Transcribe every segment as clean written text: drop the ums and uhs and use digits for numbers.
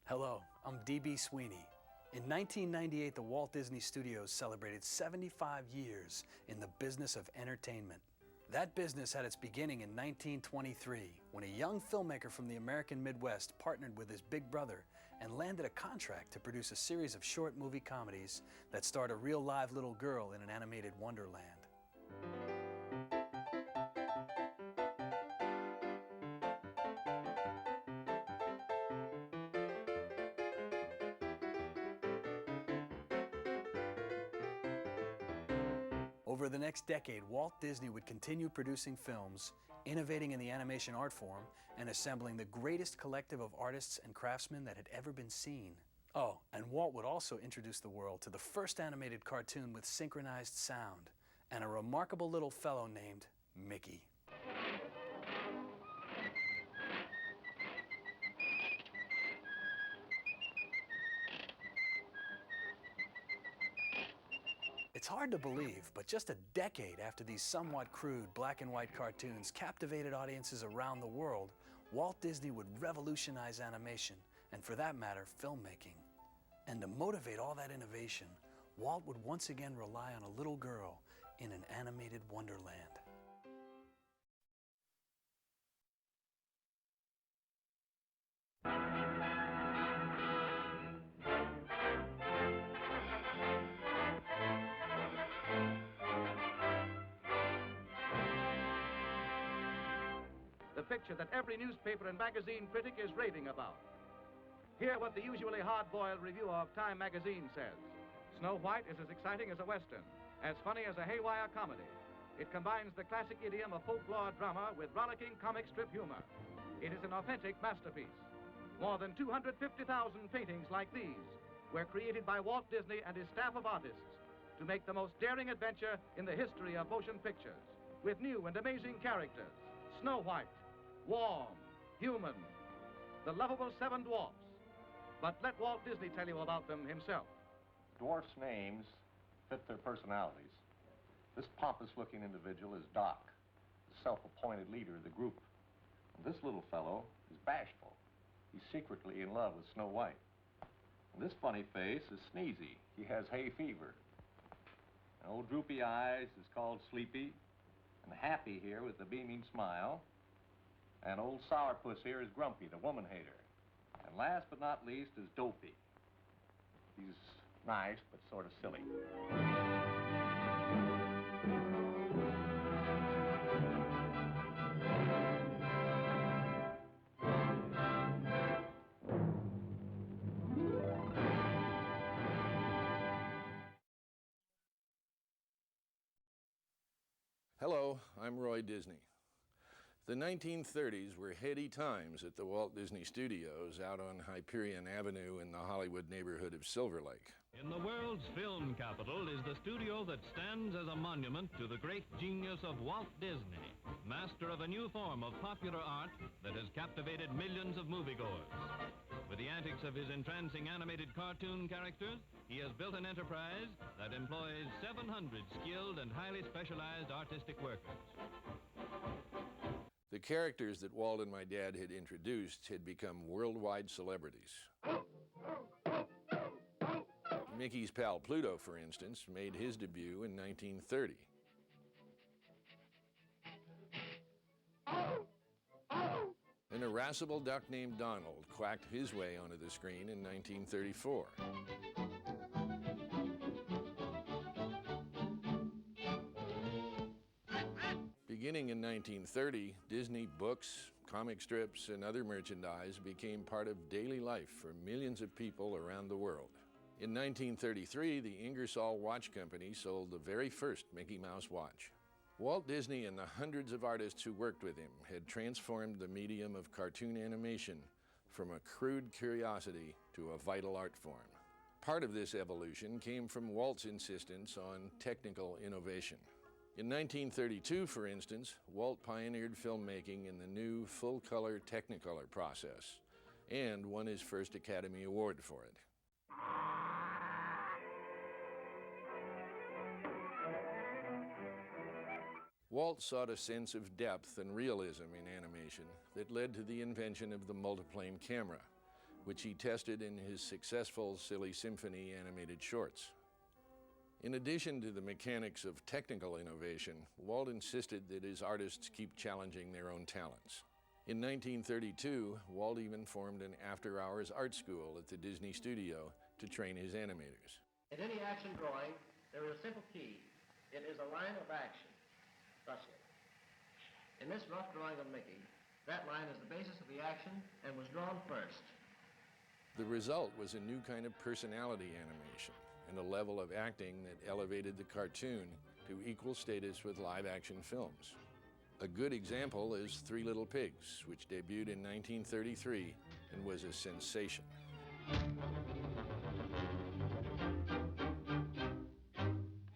Hello, I'm D.B. Sweeney. In 1998, the Walt Disney Studios celebrated 75 years in the business of entertainment. That business had its beginning in 1923, when a young filmmaker from the American Midwest partnered with his big brother and landed a contract to produce a series of short movie comedies that starred a real live little girl in an animated wonderland. Over the next decade, Walt Disney would continue producing films, innovating in the animation art form, and assembling the greatest collective of artists and craftsmen that had ever been seen. Oh, and Walt would also introduce the world to the first animated cartoon with synchronized sound, and a remarkable little fellow named Mickey. It's hard to believe, but just a decade after these somewhat crude black and white cartoons captivated audiences around the world, Walt Disney would revolutionize animation, and for that matter, filmmaking. And to motivate all that innovation, Walt would once again rely on a little girl in an animated wonderland. The picture that every newspaper and magazine critic is raving about. Hear what the usually hard-boiled reviewer of Time magazine says. Snow White is as exciting as a Western, as funny as a haywire comedy. It combines the classic idiom of folklore drama with rollicking comic strip humor. It is an authentic masterpiece. More than 250,000 paintings like these were created by Walt Disney and his staff of artists to make the most daring adventure in the history of motion pictures, with new and amazing characters. Snow White, warm, human, the lovable 7 dwarfs. But let Walt Disney tell you about them himself. Dwarfs' names fit their personalities. This pompous-looking individual is Doc, the self-appointed leader of the group. And this little fellow is bashful. He's secretly in love with Snow White. And this funny face is Sneezy. He has hay fever. And old droopy eyes is called Sleepy. And Happy here with the beaming smile. And old Sourpuss here is Grumpy, the woman hater. And last but not least is Dopey. He's nice, but sort of silly. Hello, I'm Roy Disney. The 1930s were heady times at the Walt Disney Studios out on Hyperion Avenue in the Hollywood neighborhood of Silver Lake. In the world's film capital is the studio that stands as a monument to the great genius of Walt Disney, master of a new form of popular art that has captivated millions of moviegoers. With the antics of his entrancing animated cartoon characters, he has built an enterprise that employs 700 skilled and highly specialized artistic workers. The characters that Walt and my dad had introduced had become worldwide celebrities. Mickey's pal Pluto, for instance, made his debut in 1930. An irascible duck named Donald quacked his way onto the screen in 1934. Beginning in 1930, Disney books, comic strips, and other merchandise became part of daily life for millions of people around the world. In 1933, the Ingersoll Watch Company sold the very first Mickey Mouse watch. Walt Disney and the hundreds of artists who worked with him had transformed the medium of cartoon animation from a crude curiosity to a vital art form. Part of this evolution came from Walt's insistence on technical innovation. In 1932, for instance, Walt pioneered filmmaking in the new full-color Technicolor process and won his first Academy Award for it. Walt sought a sense of depth and realism in animation that led to the invention of the multiplane camera, which he tested in his successful Silly Symphony animated shorts. In addition to the mechanics of technical innovation, Walt insisted that his artists keep challenging their own talents. In 1932, Walt even formed an after-hours art school at the Disney studio to train his animators. In any action drawing, there is a simple key. It is a line of action. Thusly. In this rough drawing of Mickey, that line is the basis of the action and was drawn first. The result was a new kind of personality animation and a level of acting that elevated the cartoon to equal status with live-action films. A good example is Three Little Pigs, which debuted in 1933 and was a sensation.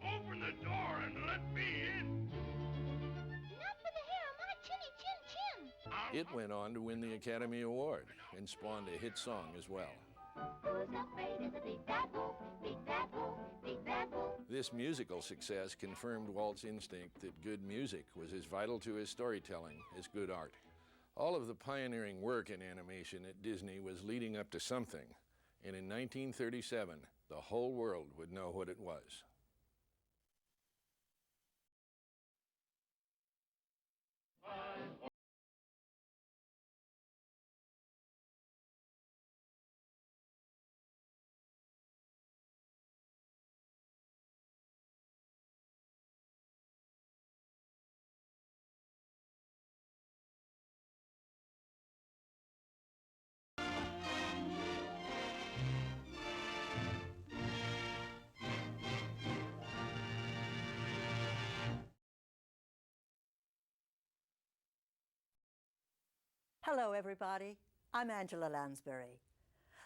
Open the door and let me in! Not for the hair on my chinny chin chin! It went on to win the Academy Award and spawned a hit song as well. Who's afraid of the big bad wolf? Big bad wolf, big bad wolf. This musical success confirmed Walt's instinct that good music was as vital to his storytelling as good art. All of the pioneering work in animation at Disney was leading up to something, and in 1937, the whole world would know what it was. Hello, everybody. I'm Angela Lansbury.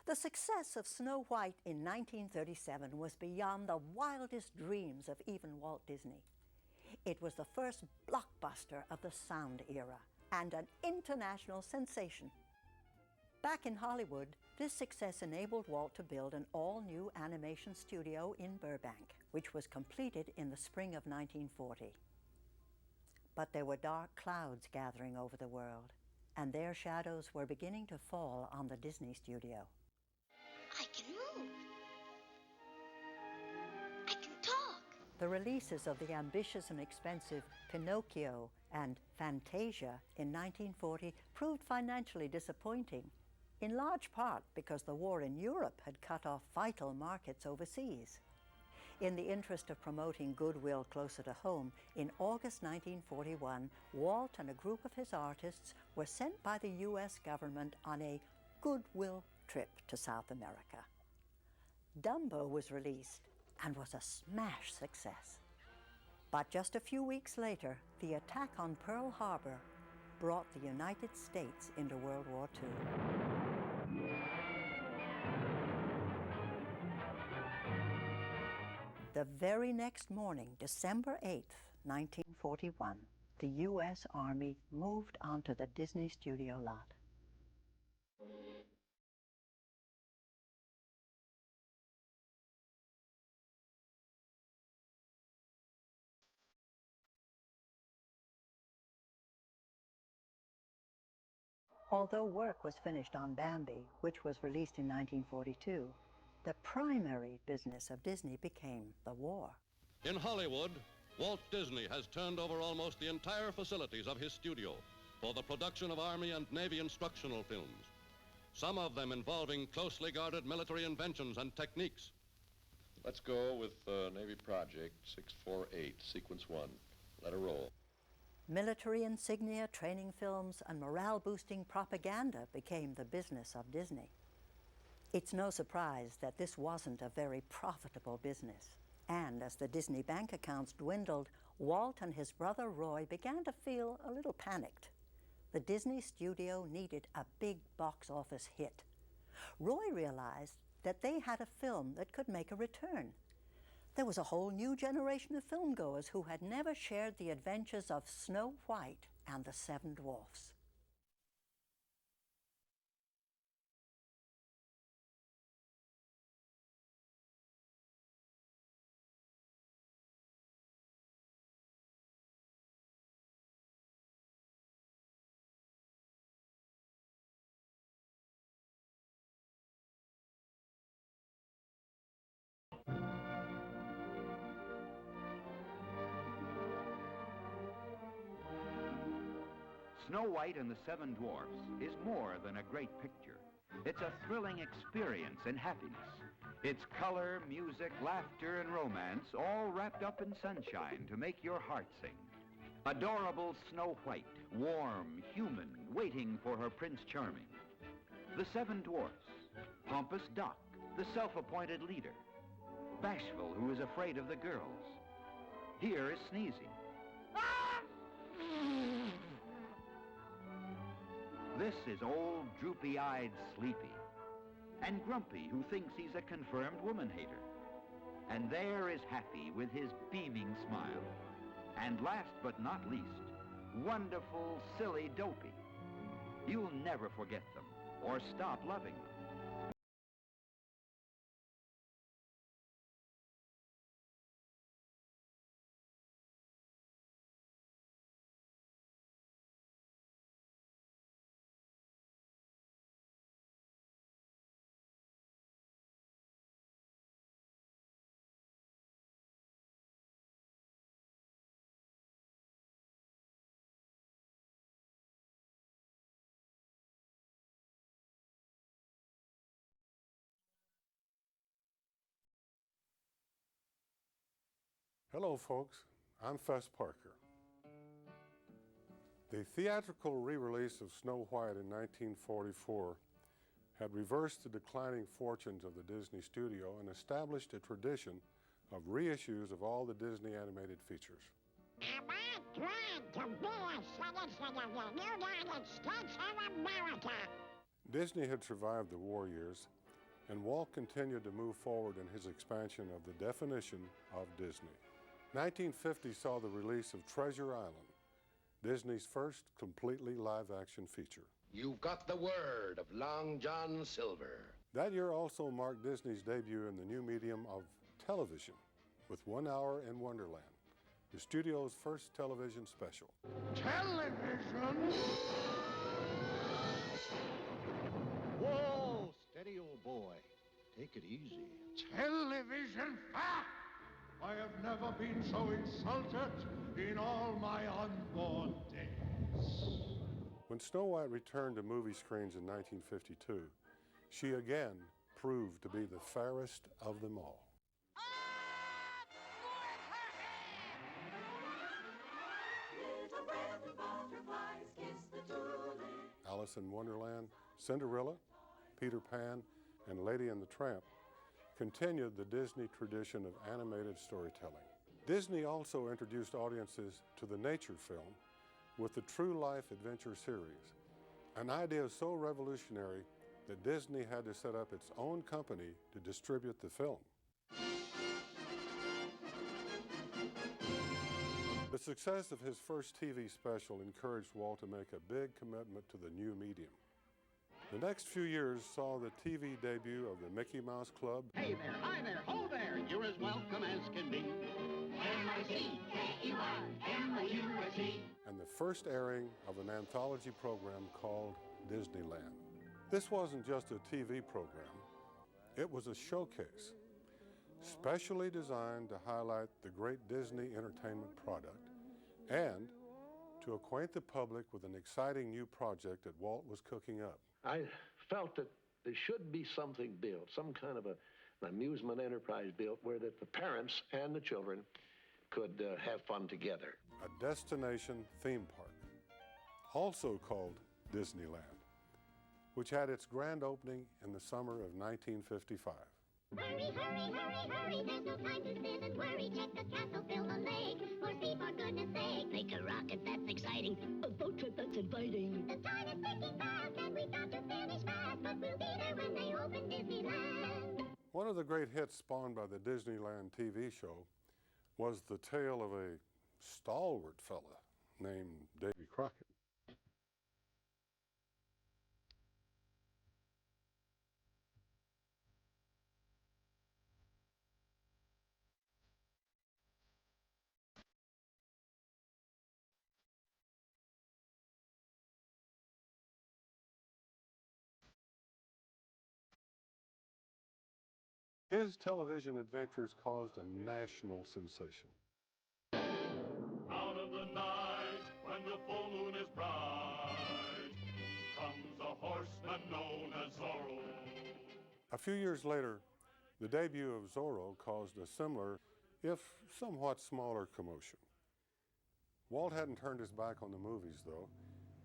The success of Snow White in 1937 was beyond the wildest dreams of even Walt Disney. It was the first blockbuster of the sound era and an international sensation. Back in Hollywood, this success enabled Walt to build an all-new animation studio in Burbank, which was completed in the spring of 1940. But there were dark clouds gathering over the world, and their shadows were beginning to fall on the Disney studio. I can move. I can talk. The releases of the ambitious and expensive Pinocchio and Fantasia in 1940 proved financially disappointing, in large part because the war in Europe had cut off vital markets overseas. In the interest of promoting goodwill closer to home, in August 1941, Walt and a group of his artists were sent by the U.S. government on a goodwill trip to South America. Dumbo was released and was a smash success. But just a few weeks later, the attack on Pearl Harbor brought the United States into World War II. The very next morning, December 8th, 1941, the U.S. Army moved onto the Disney studio lot. Although work was finished on Bambi, which was released in 1942, the primary business of Disney became the war. In Hollywood, Walt Disney has turned over almost the entire facilities of his studio for the production of Army and Navy instructional films, some of them involving closely guarded military inventions and techniques. Let's go with Navy Project 648, Sequence 1. Let her roll. Military insignia, training films, and morale-boosting propaganda became the business of Disney. It's no surprise that this wasn't a very profitable business. And as the Disney bank accounts dwindled, Walt and his brother Roy began to feel a little panicked. The Disney studio needed a big box office hit. Roy realized that they had a film that could make a return. There was a whole new generation of filmgoers who had never shared the adventures of Snow White and the Seven Dwarfs. Snow White and the Seven Dwarfs is more than a great picture. It's a thrilling experience in happiness. It's color, music, laughter, and romance all wrapped up in sunshine to make your heart sing. Adorable Snow White, warm, human, waiting for her Prince Charming. The Seven Dwarfs, pompous Doc, the self-appointed leader. Bashful, who is afraid of the girls. Here is Sneezy. This is old, droopy-eyed Sleepy. And Grumpy, who thinks he's a confirmed woman-hater. And there is Happy with his beaming smile. And last but not least, wonderful, silly Dopey. You'll never forget them or stop loving them. Hello, folks. I'm Fess Parker. The theatrical re-release of Snow White in 1944 had reversed the declining fortunes of the Disney studio and established a tradition of reissues of all the Disney animated features. Am I glad to be a citizen of the United States of America? Disney had survived the war years, and Walt continued to move forward in his expansion of the definition of Disney. 1950 saw the release of Treasure Island, Disney's first completely live-action feature. You've got the word of Long John Silver. That year also marked Disney's debut in the new medium of television with 1 Hour in Wonderland, the studio's first television special. Television? Whoa, steady, old boy. Take it easy. Television? Ha! I have never been so insulted in all my unborn days. When Snow White returned to movie screens in 1952, she again proved to be the fairest of them all. Alice in Wonderland, Cinderella, Peter Pan, and Lady and the Tramp continued the Disney tradition of animated storytelling. Disney also introduced audiences to the nature film with the True Life Adventure series, an idea so revolutionary that Disney had to set up its own company to distribute the film. The success of his first TV special encouraged Walt to make a big commitment to the new medium. The next few years saw the TV debut of the Mickey Mouse Club. Hey there, hi there, ho there, you're as welcome as can be. M-I-C-K-E-R-M-U-S-E. And the first airing of an anthology program called Disneyland. This wasn't just a TV program, it was a showcase, specially designed to highlight the great Disney entertainment product and to acquaint the public with an exciting new project that Walt was cooking up. I felt that there should be something built, some kind of an amusement enterprise built where that the parents and the children could have fun together. A destination theme park, also called Disneyland, which had its grand opening in the summer of 1955. Hurry, hurry, hurry, hurry, there's no time to spin and worry. Check the castle, fill the lake, for speed, for goodness sake. Make a rocket that's exciting, a boat trip that's inviting. The time is ticking fast and we've got to finish fast, but we'll be there when they open Disneyland. One of the great hits spawned by the Disneyland TV show was the tale of a stalwart fella named Davy Crockett. His television adventures caused a national sensation. Out of the night, when the full moon is bright, A few years later, the debut of Zorro caused a similar, if somewhat smaller, commotion. Walt hadn't turned his back on the movies, though.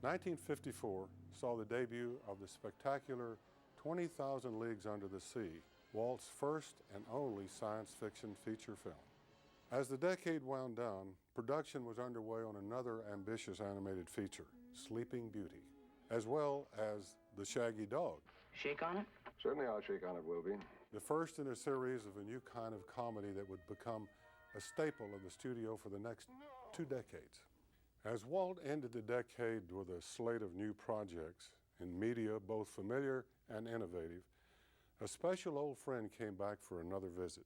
1954 saw the debut of the spectacular 20,000 Leagues Under the Sea, Walt's first and only science fiction feature film. As the decade wound down, production was underway on another ambitious animated feature, Sleeping Beauty, as well as The Shaggy Dog. Shake on it? Certainly I'll shake on it, Wilby. The first in a series of a new kind of comedy that would become a staple of the studio for the next 2 decades. As Walt ended the decade with a slate of new projects in media, both familiar and innovative, a special old friend came back for another visit.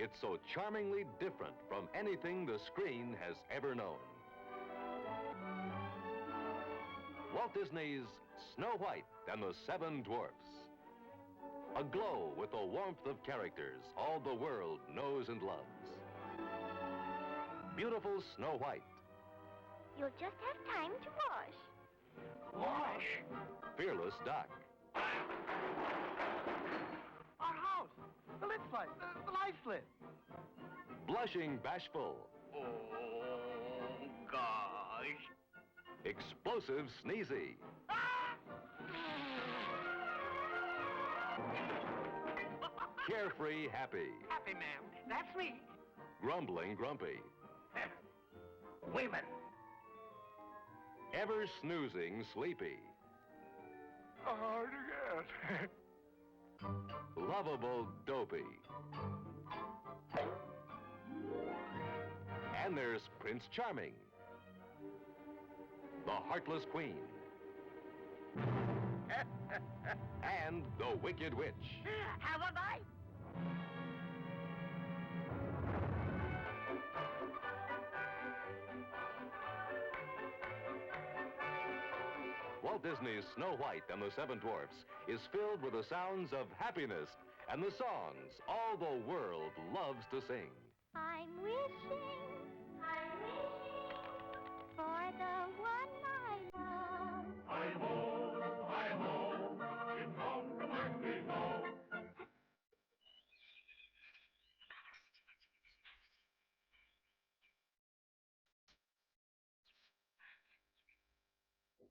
It's so charmingly different from anything the screen has ever known. Walt Disney's Snow White and the Seven Dwarfs. Aglow with the warmth of characters all the world knows and loves. Beautiful Snow White. You'll just have time to wash. Wash? Fearless Doc. Our house! The lit light! The light lit! Blushing Bashful. Oh, gosh. Explosive Sneezy. Carefree Happy. Happy, ma'am. That's me. Grumbling Grumpy. Women. Ever snoozing Sleepy. Hard to get. Lovable Dopey. And there's Prince Charming. The Heartless Queen. And the Wicked Witch. Have a bite. Walt Disney's Snow White and the Seven Dwarfs is filled with the sounds of happiness and the songs all the world loves to sing. I'm wishing for the one I love. Hi-ho, in home from where we go.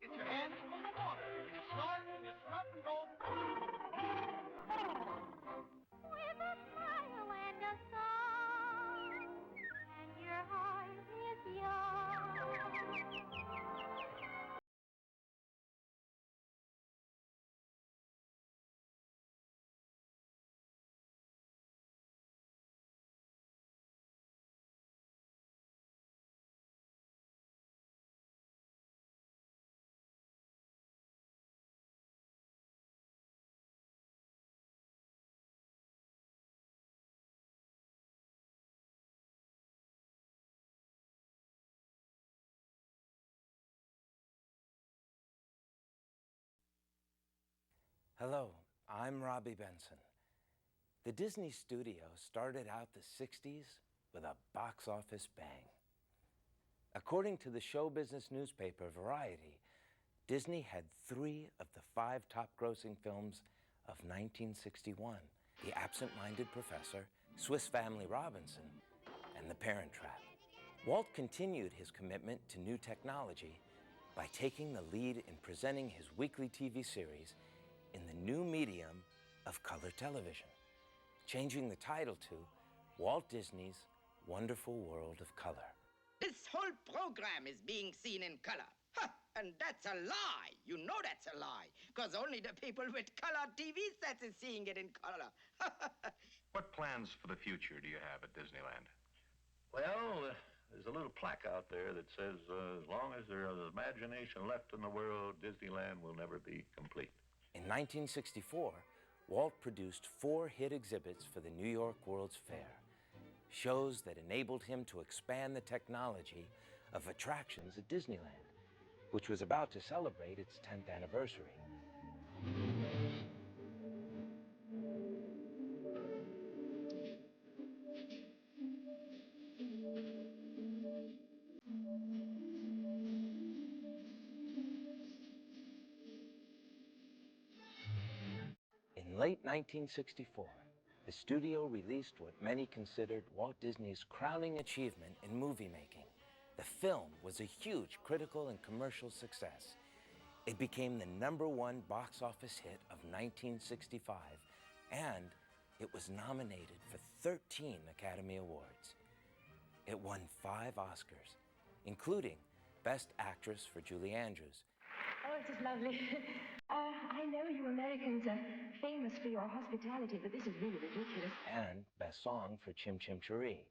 Get your hands from the water. You start and you stop and go. With a smile and a song, and your heart is young. Hello, I'm Robby Benson. The Disney studio started out the 60s with a box office bang. According to the show business newspaper Variety, Disney had 3 of the 5 top-grossing films of 1961, The Absent-Minded Professor, Swiss Family Robinson, and The Parent Trap. Walt continued his commitment to new technology by taking the lead in presenting his weekly TV series in the new medium of color television, changing the title to Walt Disney's Wonderful World of Color. This whole program is being seen in color. Huh, and that's a lie. You know that's a lie, because only the people with color TV sets is seeing it in color. What plans for the future do you have at Disneyland? Well, there's a little plaque out there that says, as long as there is imagination left in the world, Disneyland will never be complete. In 1964, Walt produced 4 hit exhibits for the New York World's Fair, shows that enabled him to expand the technology of attractions at Disneyland, which was about to celebrate its 10th anniversary. In late 1964, the studio released what many considered Walt Disney's crowning achievement in movie making. The film was a huge critical and commercial success. It became the #1 box office hit of 1965, and it was nominated for 13 Academy Awards. It won 5 Oscars, including Best Actress for Julie Andrews. Oh, it is lovely. I know you Americans are famous for your hospitality, but this is really ridiculous. And Best Song for Chim Chim Cheree.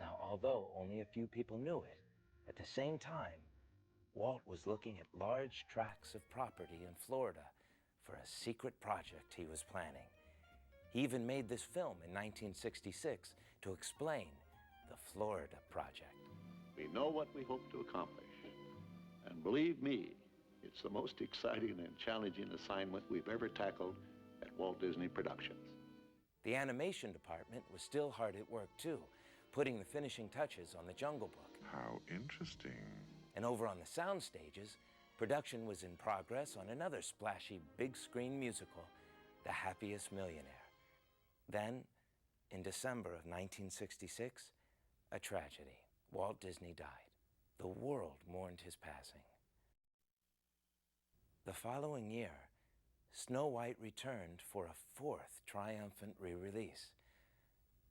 Now, although only a few people knew it, at the same time, Walt was looking at large tracts of property in Florida for a secret project he was planning. He even made this film in 1966 to explain the Florida Project. We know what we hope to accomplish. And believe me, it's the most exciting and challenging assignment we've ever tackled at Walt Disney Productions. The animation department was still hard at work, too, putting the finishing touches on the Jungle Book. How interesting. And over on the sound stages, production was in progress on another splashy big-screen musical, The Happiest Millionaire. Then, in December of 1966, a tragedy. Walt Disney died. The world mourned his passing. The following year, Snow White returned for a 4th triumphant re-release.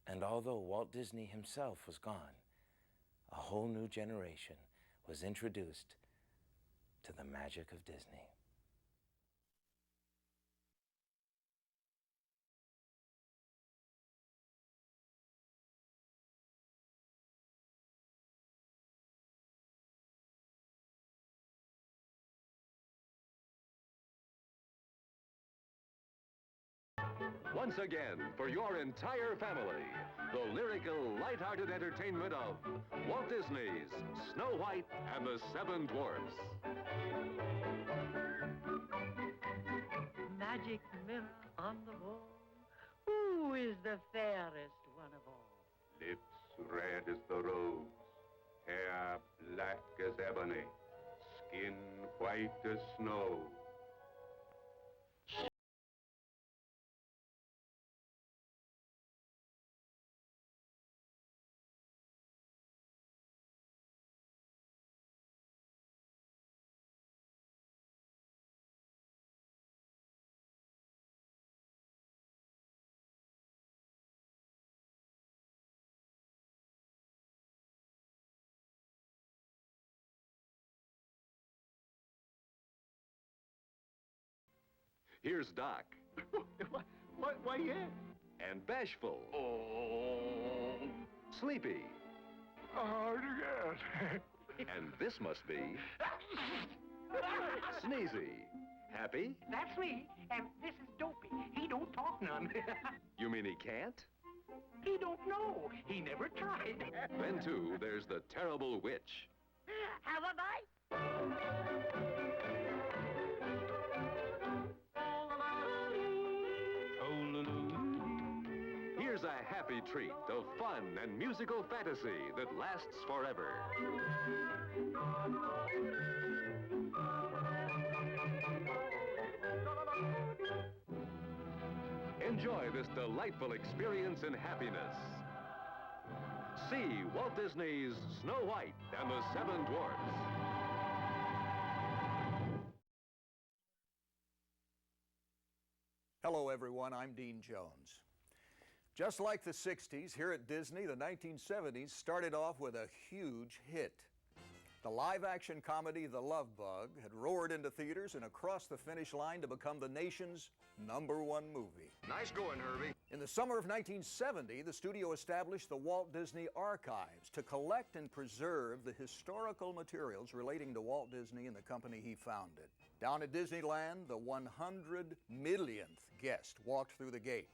And although Walt Disney himself was gone, a whole new generation was introduced to the magic of Disney. Once again, for your entire family, the lyrical, light-hearted entertainment of Walt Disney's Snow White and the 7 Dwarfs. Magic mirror on the wall, who is the fairest one of all? Lips red as the rose, hair black as ebony, skin white as snow. Here's Doc. Why, yeah. And Bashful. Oh. Sleepy. Hard to get. And this must be Sneezy. Happy? That's me, and this is Dopey. He don't talk none. You mean he can't? He don't know. He never tried. Then, too, there's the terrible witch. Have a bite. Here's a happy treat of fun and musical fantasy that lasts forever. Enjoy this delightful experience in happiness. See Walt Disney's Snow White and the 7 Dwarfs. Hello, everyone. I'm Dean Jones. Just like the 60s, here at Disney, the 1970s started off with a huge hit. The live-action comedy The Love Bug had roared into theaters and across the finish line to become the nation's #1 movie. Nice going, Herbie. In the summer of 1970, the studio established the Walt Disney Archives to collect and preserve the historical materials relating to Walt Disney and the company he founded. Down at Disneyland, the 100 millionth guest walked through the gate.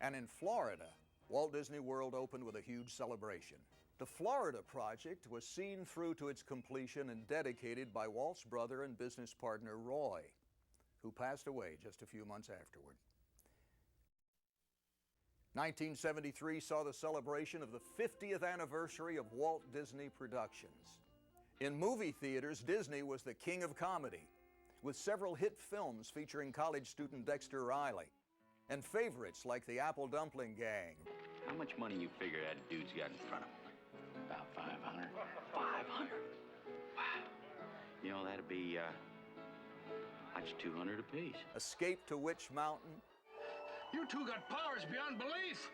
And in Florida, Walt Disney World opened with a huge celebration. The Florida project was seen through to its completion and dedicated by Walt's brother and business partner, Roy, who passed away just a few months afterward. 1973 saw the celebration of the 50th anniversary of Walt Disney Productions. In movie theaters, Disney was the king of comedy, with several hit films featuring college student Dexter Riley, and favorites like The Apple Dumpling Gang. How much money you figure that dude's got in front of him? About 500. 500? Wow. You know, that'd be, that's 200 apiece. Escape to Witch Mountain. You two got powers beyond belief.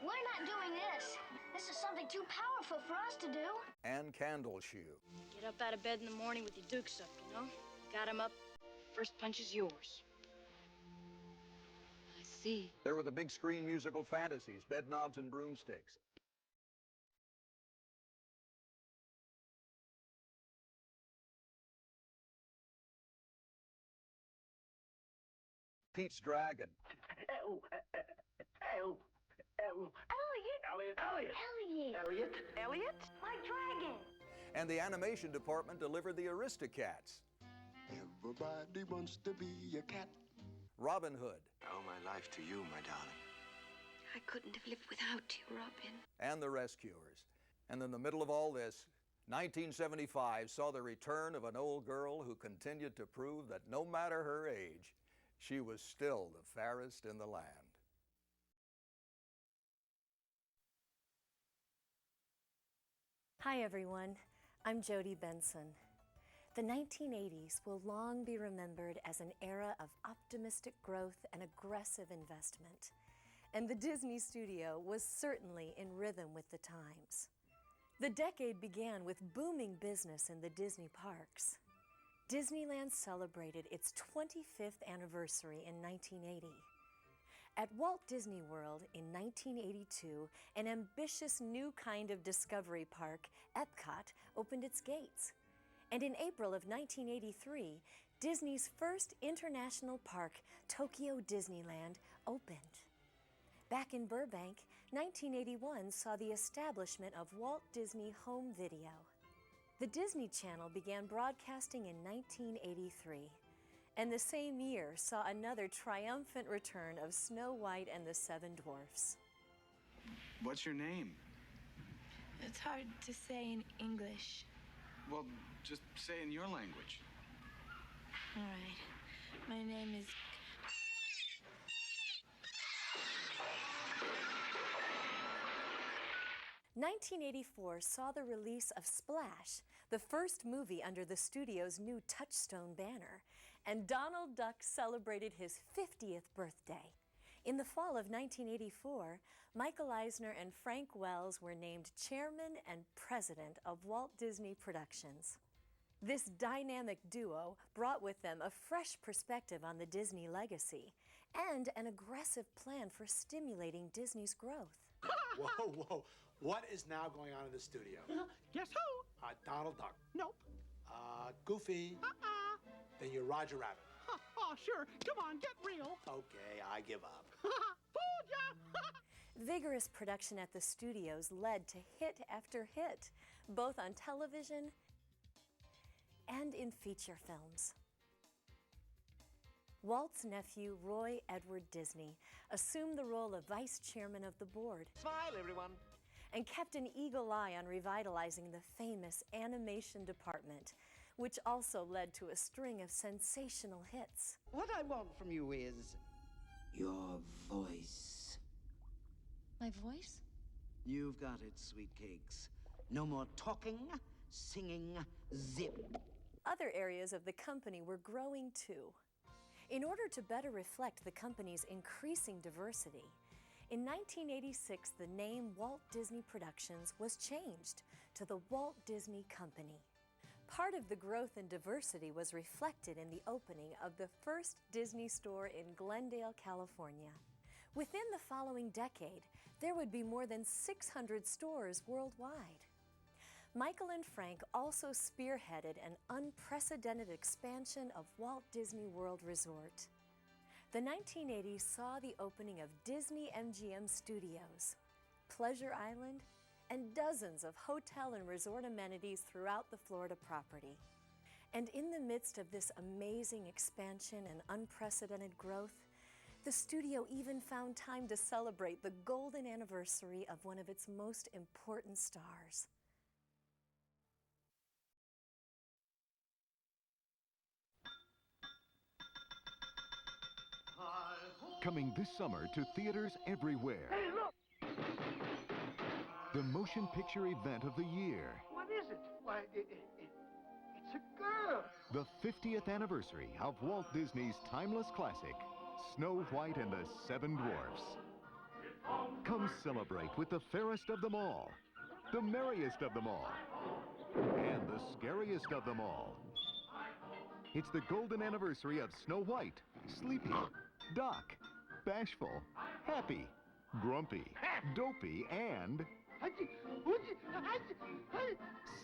We're not doing this. This is something too powerful for us to do. And Candle Shoe. Get up out of bed in the morning with your dukes up, you know? Got him up, first punch is yours. I see. There were the big screen musical fantasies, Bedknobs and Broomsticks. Pete's Dragon. Elliot. My dragon. And the animation department delivered the Aristocats. Everybody wants to be a cat. Robin Hood. I owe my life to you, my darling. I couldn't have lived without you, Robin. And the Rescuers. And in the middle of all this, 1975 saw the return of an old girl who continued to prove that no matter her age, she was still the fairest in the land. Hi everyone, I'm Jodi Benson. The 1980s will long be remembered as an era of optimistic growth and aggressive investment. And the Disney studio was certainly in rhythm with the times. The decade began with booming business in the Disney parks. Disneyland celebrated its 25th anniversary in 1980. At Walt Disney World in 1982, an ambitious new kind of discovery park, Epcot, opened its gates. And in April of 1983, Disney's first international park, Tokyo Disneyland, opened. Back in Burbank, 1981 saw the establishment of Walt Disney Home Video. The Disney Channel began broadcasting in 1983, and the same year saw another triumphant return of Snow White and the Seven Dwarfs. What's your name? It's hard to say in English. Well, just say in your language. All right. My name is... 1984 saw the release of Splash, the first movie under the studio's new Touchstone banner, and Donald Duck celebrated his 50th birthday. In the fall of 1984, Michael Eisner and Frank Wells were named chairman and president of Walt Disney Productions. This dynamic duo brought with them a fresh perspective on the Disney legacy and an aggressive plan for stimulating Disney's growth. Whoa, whoa. What is now going on in the studio? Guess who? Donald Duck. Nope. Goofy. Then you're Roger Rabbit. Oh, sure. Come on, get real. Okay, I give up. Fooled ya! Vigorous production at the studios led to hit after hit, both on television and in feature films. Walt's nephew, Roy Edward Disney, assumed the role of vice chairman of the board. Smile, everyone. And kept an eagle eye on revitalizing the famous animation department, which also led to a string of sensational hits. What I want from you is... your voice. My voice? You've got it, sweet cakes. No more talking, singing, zip. Other areas of the company were growing too. In order to better reflect the company's increasing diversity, in 1986, the name Walt Disney Productions was changed to the Walt Disney Company. Part of the growth and diversity was reflected in the opening of the first Disney store in Glendale, California. Within the following decade, there would be more than 600 stores worldwide. Michael and Frank also spearheaded an unprecedented expansion of Walt Disney World Resort. The 1980s saw the opening of Disney MGM Studios, Pleasure Island, and dozens of hotel and resort amenities throughout the Florida property. And in the midst of this amazing expansion and unprecedented growth, the studio even found time to celebrate the golden anniversary of one of its most important stars. Coming this summer to theaters everywhere. Hey, look! The motion picture event of the year. What is it? Why, it's a girl. The 50th anniversary of Walt Disney's timeless classic, Snow White and the Seven Dwarfs. Come celebrate with the fairest of them all, the merriest of them all, and the scariest of them all. It's the golden anniversary of Snow White, Sleepy, Doc, Bashful, Happy, Grumpy, Dopey, and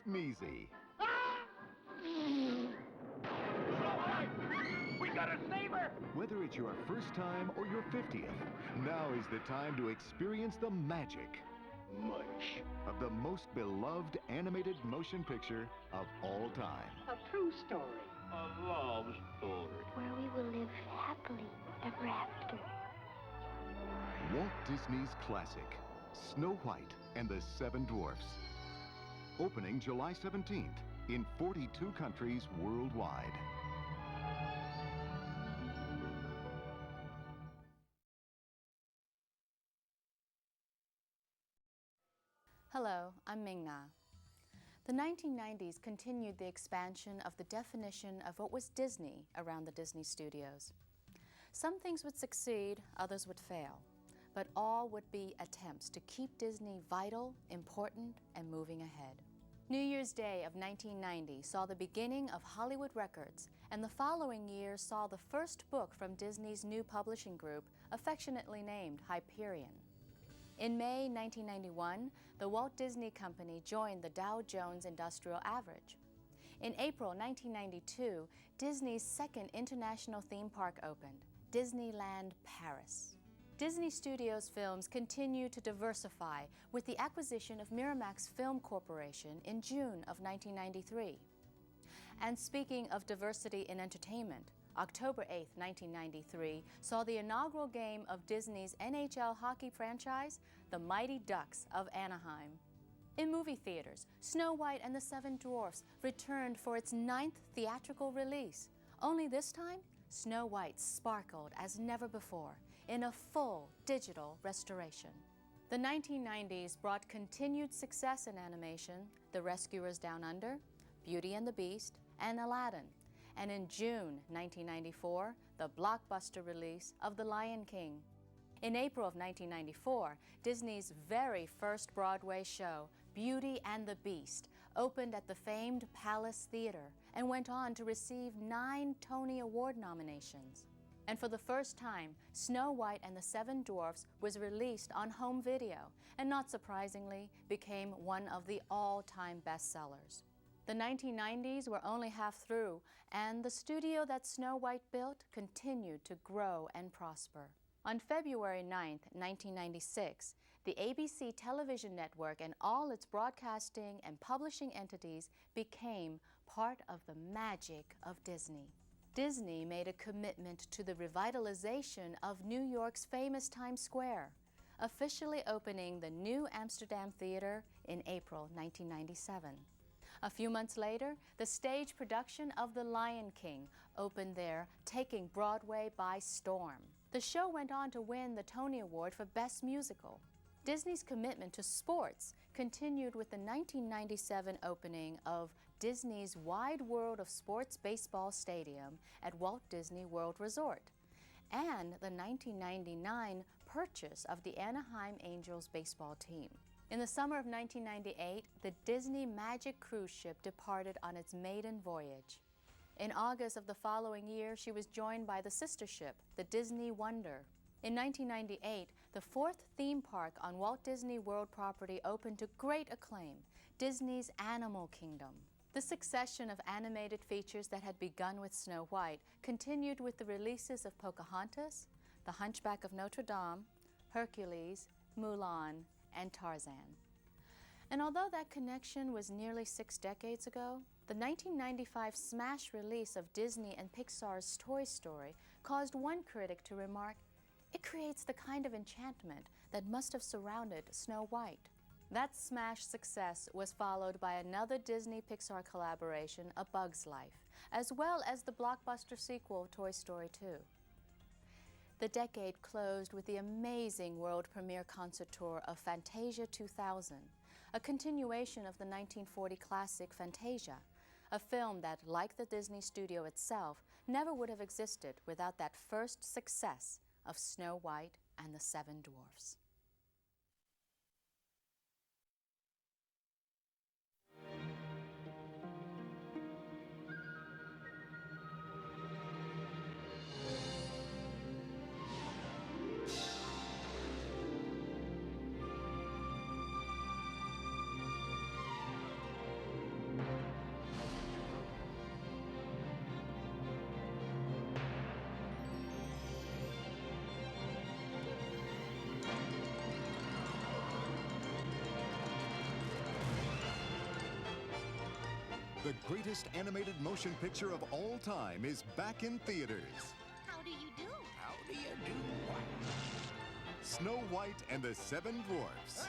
Sneezy. We gotta save her! Whether it's your first time or your 50th, now is the time to experience the magic of the most beloved animated motion picture of all time. A true story. A love story. Where we will live happily ever after. Walt Disney's classic, Snow White and the Seven Dwarfs. Opening July 17th in 42 countries worldwide. Hello, I'm Ming-Ja. The 1990s continued the expansion of the definition of what was Disney around the Disney studios. Some things would succeed, others would fail, but all would be attempts to keep Disney vital, important, and moving ahead. New Year's Day of 1990 saw the beginning of Hollywood Records, and the following year saw the first book from Disney's new publishing group, affectionately named Hyperion. In May 1991, the Walt Disney Company joined the Dow Jones Industrial Average. In April 1992, Disney's second international theme park opened, Disneyland Paris. Disney Studios films continue to diversify with the acquisition of Miramax Film Corporation in June of 1993. And speaking of diversity in entertainment, October 8, 1993 saw the inaugural game of Disney's NHL hockey franchise, the Mighty Ducks of Anaheim. In movie theaters, Snow White and the Seven Dwarfs returned for its 9th theatrical release. Only this time, Snow White sparkled as never before in a full digital restoration. The 1990s brought continued success in animation, The Rescuers Down Under, Beauty and the Beast, and Aladdin. And in June 1994, the blockbuster release of The Lion King. In April of 1994, Disney's very first Broadway show, Beauty and the Beast, opened at the famed Palace Theater and went on to receive 9 Tony Award nominations. And for the first time, Snow White and the Seven Dwarfs was released on home video and, not surprisingly, became one of the all-time bestsellers. The 1990s were only half through, and the studio that Snow White built continued to grow and prosper. On February 9, 1996, the ABC television network and all its broadcasting and publishing entities became part of the magic of Disney. Disney made a commitment to the revitalization of New York's famous Times Square, officially opening the New Amsterdam Theater in April 1997. A few months later, the stage production of The Lion King opened there, taking Broadway by storm. The show went on to win the Tony Award for Best Musical. Disney's commitment to sports continued with the 1997 opening of Disney's Wide World of Sports Baseball Stadium at Walt Disney World Resort, and the 1999 purchase of the Anaheim Angels baseball team. In the summer of 1998, the Disney Magic cruise ship departed on its maiden voyage. In August of the following year, she was joined by the sister ship, the Disney Wonder. In 1998, the fourth theme park on Walt Disney World property opened to great acclaim, Disney's Animal Kingdom. The succession of animated features that had begun with Snow White continued with the releases of Pocahontas, The Hunchback of Notre Dame, Hercules, Mulan, and Tarzan. And although that connection was nearly 6 decades ago, the 1995 smash release of Disney and Pixar's Toy Story caused one critic to remark, "It creates the kind of enchantment that must have surrounded Snow White." That smash success was followed by another Disney-Pixar collaboration, A Bug's Life, as well as the blockbuster sequel, Toy Story 2. The decade closed with the amazing world premiere concert tour of Fantasia 2000, a continuation of the 1940 classic Fantasia, a film that, like the Disney studio itself, never would have existed without that first success of Snow White and the Seven Dwarfs. The greatest animated motion picture of all time is back in theaters. How do you do? How do you do what? Snow White and the Seven Dwarfs.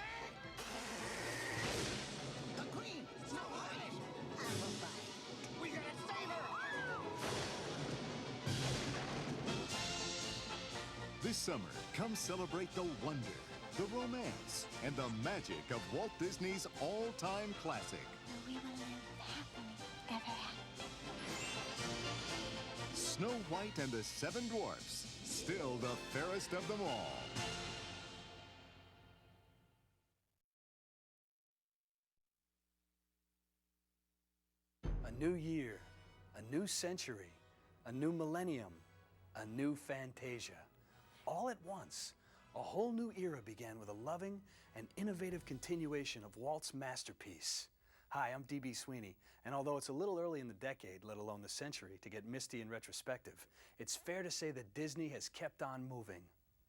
The Queen! Snow White! We gotta save her! This summer, come celebrate the wonder, the romance, and the magic of Walt Disney's all-time classic. We will live happily ever after. Snow White and the Seven Dwarfs, still the fairest of them all. A new year, a new century, a new millennium, a new Fantasia. All at once, a whole new era began with a loving and innovative continuation of Walt's masterpiece. Hi, I'm D.B. Sweeney, and although it's a little early in the decade, let alone the century, to get misty and retrospective, it's fair to say that Disney has kept on moving.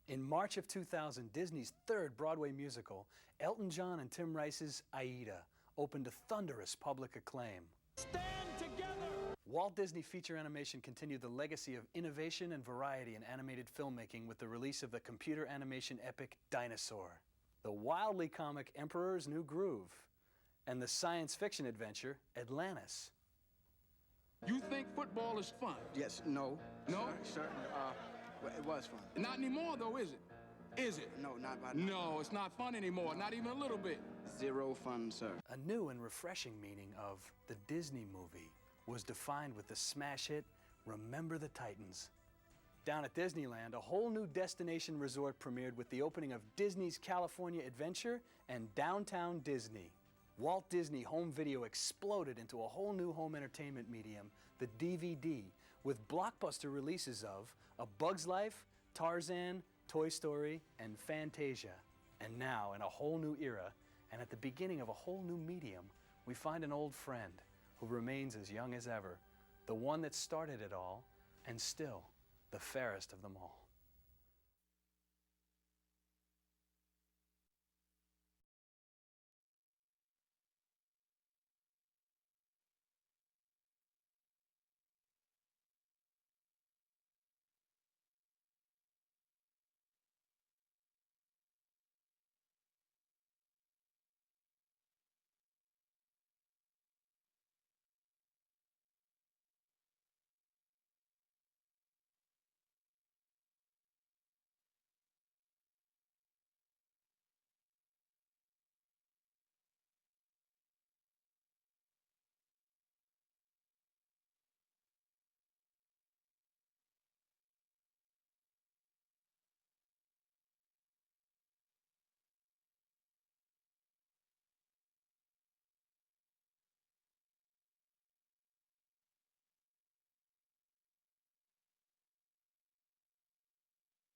In March of 2000, Disney's third Broadway musical, Elton John and Tim Rice's Aida, opened to thunderous public acclaim. Stand together! Walt Disney Feature Animation continued the legacy of innovation and variety in animated filmmaking with the release of the computer animation epic Dinosaur, the wildly comic Emperor's New Groove, and the science fiction adventure Atlantis. You think football is fun? Yes, no. No? Sir, well, it was fun. Not anymore, though, is it? Is it? No, not by now. No, it's not fun anymore, not even a little bit. Zero fun, sir. A new and refreshing meaning of the Disney movie was defined with the smash hit Remember the Titans. Down at Disneyland, a whole new destination resort premiered with the opening of Disney's California Adventure and Downtown Disney. Walt Disney Home Video exploded into a whole new home entertainment medium, the DVD, with blockbuster releases of A Bug's Life, Tarzan, Toy Story, and Fantasia. And now, in a whole new era, and at the beginning of a whole new medium, we find an old friend who remains as young as ever, the one that started it all, and still the fairest of them all.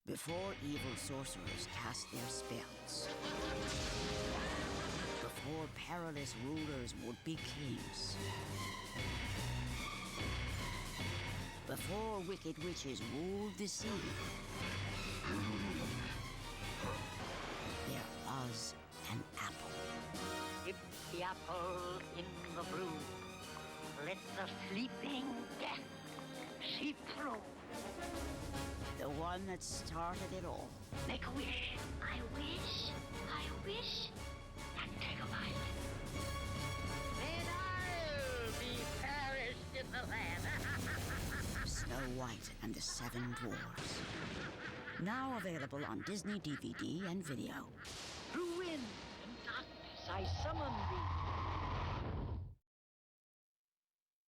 Before evil sorcerers cast their spells. Before perilous rulers would be kings. Before wicked witches ruled the sea. There was an apple. Dip the apple in the brew. Let the sleeping death seep through. The one that started it all. Make a wish. I wish. And take a bite. Then I'll be fairest in the land. Snow White and the Seven Dwarfs. Now available on Disney DVD and video. Through wind and darkness I summon thee.